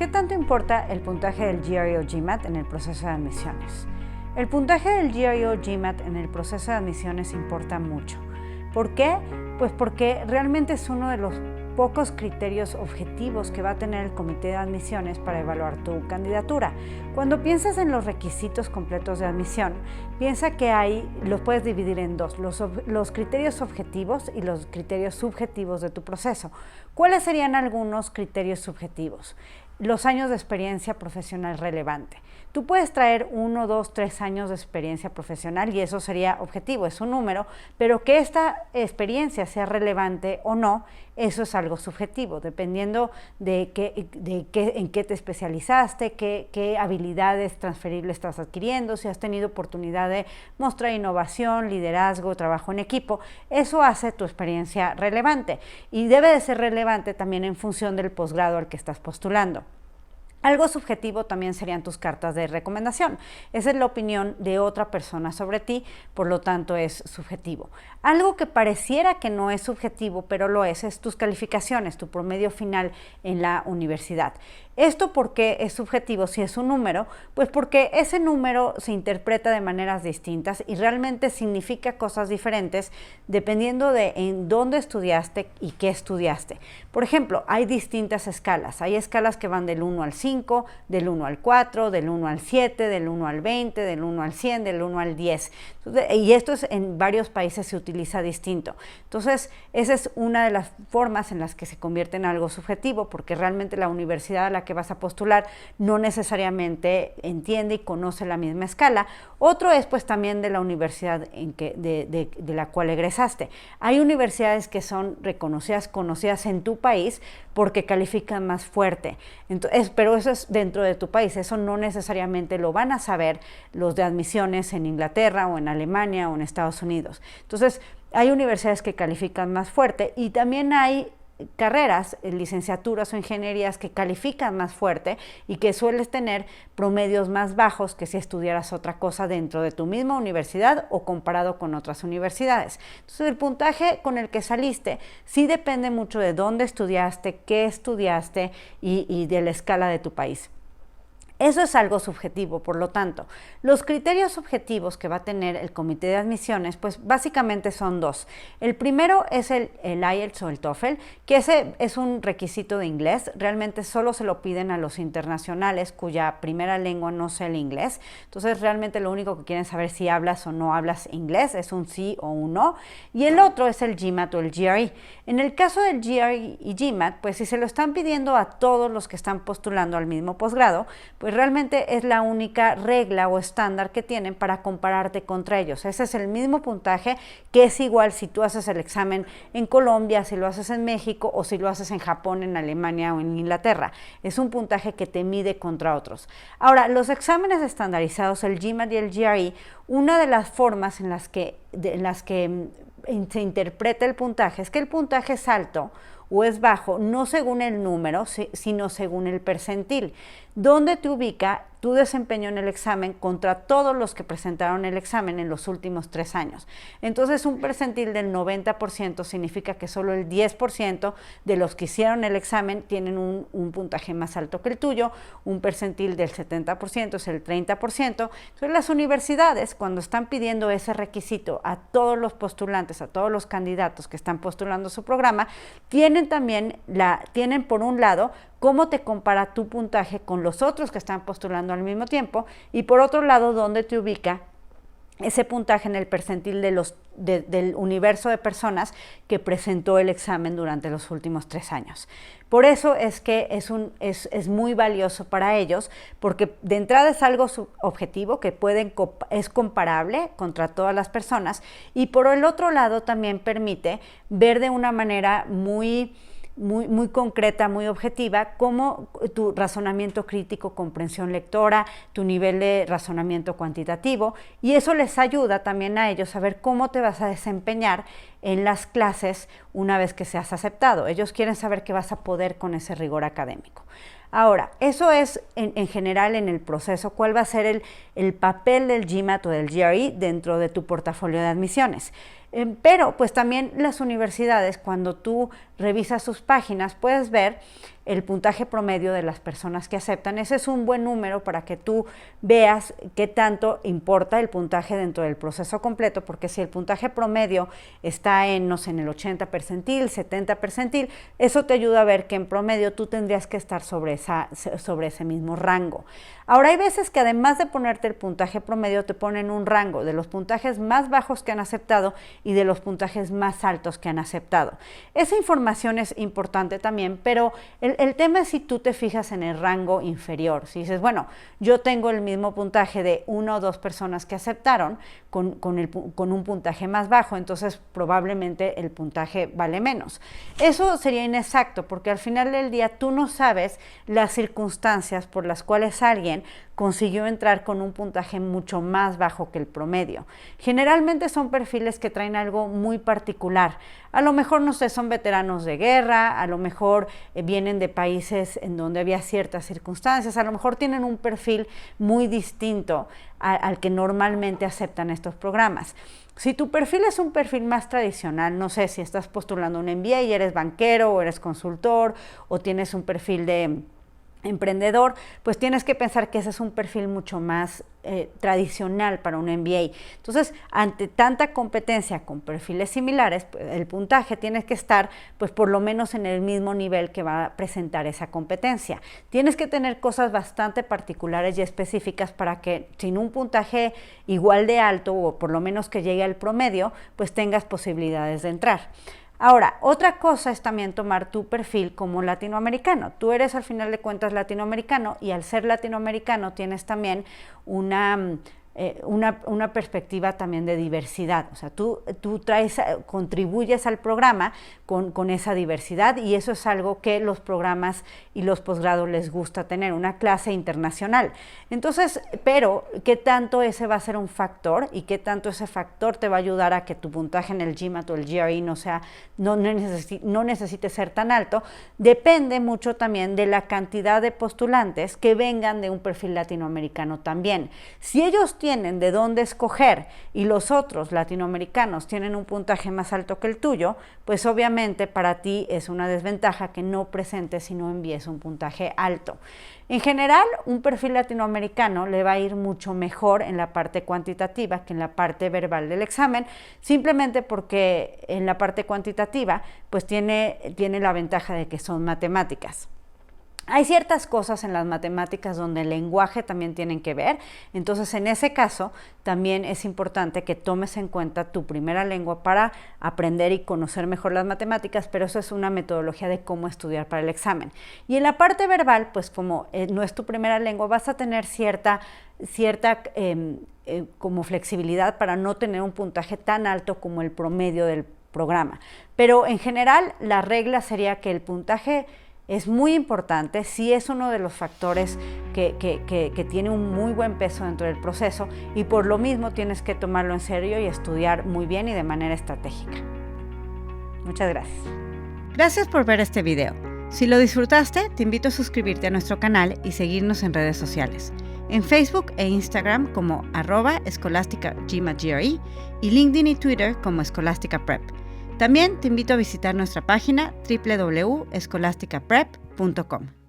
¿Qué tanto importa el puntaje del GRE o GMAT en el proceso de admisiones? El puntaje del GRE o GMAT en el proceso de admisiones importa mucho. ¿Por qué? Pues porque realmente es uno de los pocos criterios objetivos que va a tener el comité de admisiones para evaluar tu candidatura. Cuando piensas en los requisitos completos de admisión, piensa que los puedes dividir en dos, los criterios objetivos y los criterios subjetivos de tu proceso. ¿Cuáles serían algunos criterios subjetivos? Los años de experiencia profesional relevante. Tú puedes traer 1, 2, 3 años de experiencia profesional y eso sería objetivo, es un número, pero que esta experiencia sea relevante o no, eso es algo subjetivo, dependiendo en qué te especializaste, qué habilidades transferibles estás adquiriendo, si has tenido oportunidad de mostrar innovación, liderazgo, trabajo en equipo, eso hace tu experiencia relevante y debe de ser relevante también en función del posgrado al que estás postulando. Algo subjetivo también serían tus cartas de recomendación. Esa es la opinión de otra persona sobre ti, por lo tanto es subjetivo. Algo que pareciera que no es subjetivo, pero lo es tus calificaciones, tu promedio final en la universidad. ¿Esto por qué es subjetivo si es un número? Pues porque ese número se interpreta de maneras distintas y realmente significa cosas diferentes dependiendo de en dónde estudiaste y qué estudiaste. Por ejemplo, hay distintas escalas. Hay escalas que van del 1 al 5, del 1 al 4, del 1 al 7, del 1 al 20, del 1 al 100, del 1 al 10. Y esto en varios países se utiliza distinto. Entonces, esa es una de las formas en las que se convierte en algo subjetivo, porque realmente la universidad a la que vas a postular no necesariamente entiende y conoce la misma escala. Otro es pues también de la universidad de la cual egresaste. Hay universidades que son reconocidas, conocidas en tu país porque califican más fuerte. Entonces, pero eso es dentro de tu país, eso no necesariamente lo van a saber los de admisiones en Inglaterra o en Alemania o en Estados Unidos. Entonces, hay universidades que califican más fuerte y también hay carreras, licenciaturas o ingenierías que califican más fuerte y que sueles tener promedios más bajos que si estudiaras otra cosa dentro de tu misma universidad o comparado con otras universidades. Entonces, el puntaje con el que saliste sí depende mucho de dónde estudiaste, qué estudiaste y de la escala de tu país. Eso es algo subjetivo, por lo tanto, los criterios objetivos que va a tener el comité de admisiones, pues básicamente son dos. El primero es el IELTS o el TOEFL, que ese es un requisito de inglés, realmente solo se lo piden a los internacionales cuya primera lengua no sea el inglés, entonces realmente lo único que quieren saber si hablas o no hablas inglés, es un sí o un no, y el otro es el GMAT o el GRE. En el caso del GRE y GMAT, pues si se lo están pidiendo a todos los que están postulando al mismo posgrado, pues realmente es la única regla o estándar que tienen para compararte contra ellos. Ese es el mismo puntaje que es igual si tú haces el examen en Colombia, si lo haces en México o si lo haces en Japón, en Alemania o en Inglaterra. Es un puntaje que te mide contra otros. Ahora, los exámenes estandarizados, el GMAT y el GRE, una de las formas en las que se interpreta el puntaje es que el puntaje es alto o es bajo, no según el número, sino según el percentil, donde te ubica tu desempeño en el examen contra todos los que presentaron el examen en los últimos 3 años. Entonces, un percentil del 90% significa que solo el 10% de los que hicieron el examen tienen un puntaje más alto que el tuyo, un percentil del 70% es el 30%. Entonces, las universidades, cuando están pidiendo ese requisito a todos los postulantes, a todos los candidatos que están postulando su programa, tienen por un lado cómo te compara tu puntaje con los otros que están postulando al mismo tiempo y por otro lado dónde te ubica ese puntaje en el percentil del universo de personas que presentó el examen durante los últimos 3 años. Por eso es que es muy valioso para ellos, porque de entrada es algo objetivo que es comparable contra todas las personas y por el otro lado también permite ver de una manera muy concreta, muy objetiva, como tu razonamiento crítico, comprensión lectora, tu nivel de razonamiento cuantitativo, y eso les ayuda también a ellos a ver cómo te vas a desempeñar en las clases una vez que seas aceptado. Ellos quieren saber qué vas a poder con ese rigor académico. Ahora, eso es en general en el proceso, cuál va a ser el papel del GMAT o del GRE dentro de tu portafolio de admisiones. Pero pues también las universidades, cuando tú revisas sus páginas, puedes ver el puntaje promedio de las personas que aceptan. Ese es un buen número para que tú veas qué tanto importa el puntaje dentro del proceso completo, porque si el puntaje promedio está en, no sé, en el 80 percentil, 70 percentil, eso te ayuda a ver que en promedio tú tendrías que estar sobre ese mismo rango. Ahora, hay veces que además de ponerte el puntaje promedio, te ponen un rango de los puntajes más bajos que han aceptado y de los puntajes más altos que han aceptado. Esa información es importante también, pero el tema es si tú te fijas en el rango inferior. Si dices, bueno, yo tengo el mismo puntaje de 1 o 2 personas que aceptaron con un puntaje más bajo, entonces probablemente el puntaje vale menos. Eso sería inexacto, porque al final del día tú no sabes las circunstancias por las cuales alguien consiguió entrar con un puntaje mucho más bajo que el promedio. Generalmente son perfiles que traen algo muy particular. A lo mejor, no sé, son veteranos de guerra, a lo mejor vienen de países en donde había ciertas circunstancias, a lo mejor tienen un perfil muy distinto al que normalmente aceptan estos programas. Si tu perfil es un perfil más tradicional, no sé, si estás postulando un MBA y eres banquero o eres consultor o tienes un perfil de emprendedor, pues tienes que pensar que ese es un perfil mucho más tradicional para un MBA. Entonces, ante tanta competencia con perfiles similares, pues, el puntaje tiene que estar pues por lo menos en el mismo nivel que va a presentar esa competencia. Tienes que tener cosas bastante particulares y específicas para que sin un puntaje igual de alto o por lo menos que llegue al promedio, pues tengas posibilidades de entrar. Ahora, otra cosa es también tomar tu perfil como latinoamericano. Tú eres al final de cuentas latinoamericano y al ser latinoamericano tienes también una perspectiva también de diversidad. O sea, tú contribuyes al programa con esa diversidad y eso es algo que los programas y los posgrados les gusta tener, una clase internacional. Entonces, pero ¿qué tanto ese va a ser un factor y qué tanto ese factor te va a ayudar a que tu puntaje en el GMAT o el GRE no necesite ser tan alto? Depende mucho también de la cantidad de postulantes que vengan de un perfil latinoamericano también. Si ellos tienen de dónde escoger y los otros latinoamericanos tienen un puntaje más alto que el tuyo, pues obviamente para ti es una desventaja que no presentes si no envíes un puntaje alto. En general, un perfil latinoamericano le va a ir mucho mejor en la parte cuantitativa que en la parte verbal del examen, simplemente porque en la parte cuantitativa pues tiene la ventaja de que son matemáticas. Hay ciertas cosas en las matemáticas donde el lenguaje también tienen que ver, entonces en ese caso también es importante que tomes en cuenta tu primera lengua para aprender y conocer mejor las matemáticas, pero eso es una metodología de cómo estudiar para el examen. Y en la parte verbal, pues como no es tu primera lengua, vas a tener cierta como flexibilidad para no tener un puntaje tan alto como el promedio del programa. Pero en general la regla sería que el puntaje es muy importante, sí es uno de los factores que tiene un muy buen peso dentro del proceso y por lo mismo tienes que tomarlo en serio y estudiar muy bien y de manera estratégica. Muchas gracias. Gracias por ver este video. Si lo disfrutaste, te invito a suscribirte a nuestro canal y seguirnos en redes sociales. En Facebook e Instagram como @escolástica_GMAT-GRE y LinkedIn y Twitter como Escolástica Prep. También te invito a visitar nuestra página www.escolástica-prep.com.